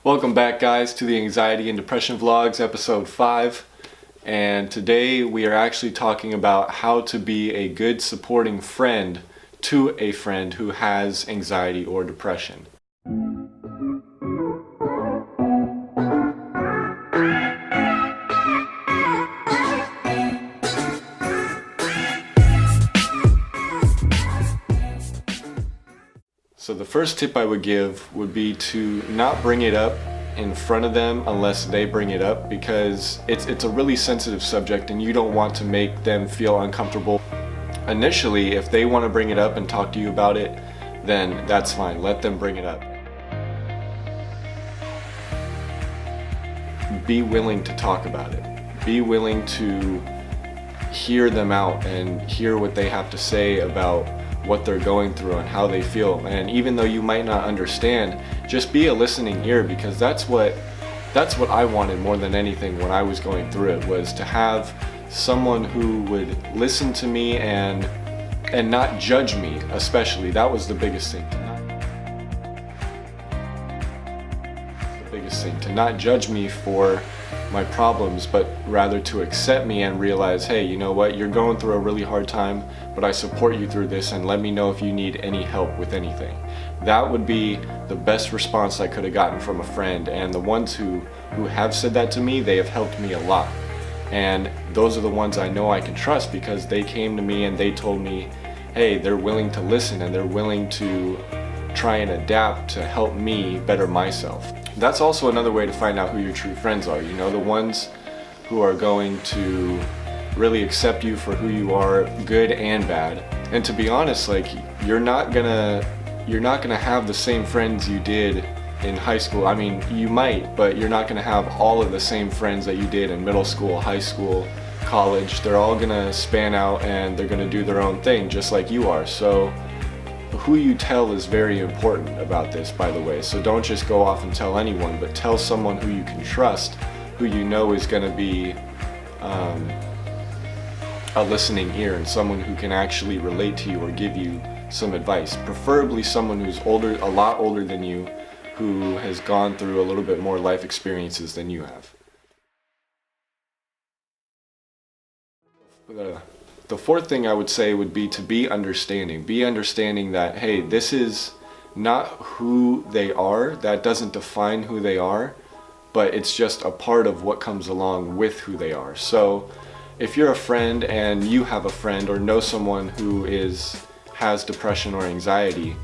Welcome back, guys, to the Anxiety and Depression Vlogs, episode 5. And today we are actually talking about how to be a good supporting friend to a friend who has anxiety or depression. So the first tip I would give would be to not bring it up in front of them unless they bring it up, because it's a really sensitive subject and you don't want to make them feel uncomfortable. Initially, if they want to bring it up and talk to you about it, then that's fine. Let them bring it up. Be willing to talk about it. Be willing to hear them out and hear what they have to say about what they're going through and how they feel. And even though you might not understand, just be a listening ear, because that's what I wanted more than anything when I was going through it, was to have someone who would listen to me and not judge me. Especially, that was the biggest thing. To not judge me for my problems, but rather to accept me and realize, hey, you know what, you're going through a really hard time, but I support you through this, and let me know if you need any help with anything. That would be the best response I could have gotten from a friend, and the ones who have said that to me, they have helped me a lot. And those are the ones I know I can trust, because they came to me and they told me, hey, they're willing to listen and they're willing to try and adapt to help me better myself. That's also another way to find out who your true friends are. You know, the ones who are going to really accept you for who you are, good and bad. And to be honest, like, you're not gonna have the same friends you did in high school. I mean, you might, but you're not gonna have all of the same friends that you did in middle school, high school, college. They're all gonna span out and they're gonna do their own thing just like you are. So who you tell is very important about this, by the way. So don't just go off and tell anyone, but tell someone who you can trust, who you know is going to be a listening ear and someone who can actually relate to you or give you some advice. Preferably someone who's older, a lot older than you, who has gone through a little bit more life experiences than you have. The fourth thing I would say would be to be understanding. Be understanding that, hey, this is not who they are. That doesn't define who they are, but it's just a part of what comes along with who they are. So if you're a friend and you have a friend or know someone who has depression or anxiety,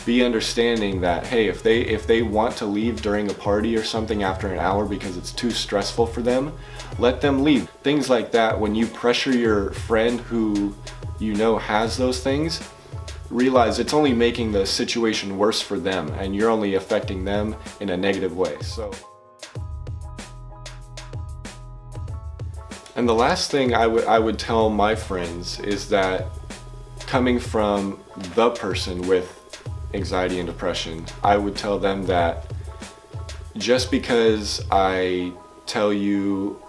be understanding that, hey, if they want to leave during a party or something after an hour because it's too stressful for them, let them leave. Things like that, when you pressure your friend who you know has those things, realize it's only making the situation worse for them and you're only affecting them in a negative way. And the last thing I would tell my friends is that, coming from the person with anxiety and depression, I would tell them that just because I tell you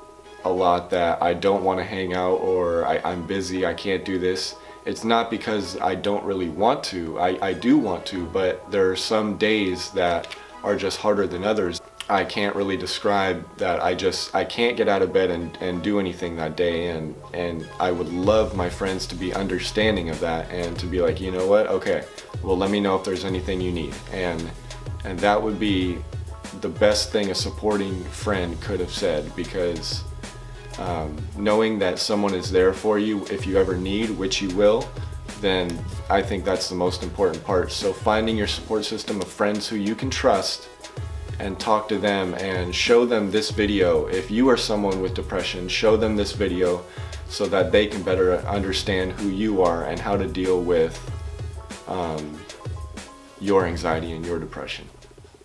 a lot that I don't want to hang out or I'm busy, I can't do this, it's not because I don't really want to. I do want to, but there are some days that are just harder than others. I can't really describe that. I can't get out of bed and do anything that day, and I would love my friends to be understanding of that and to be like, you know what, okay, well, let me know if there's anything you need. And that would be the best thing a supporting friend could have said, because knowing that someone is there for you if you ever need, which you will, then I think that's the most important part. So finding your support system of friends who you can trust, and talk to them and show them this video. If you are someone with depression, show them this video so that they can better understand who you are and how to deal with your anxiety and your depression.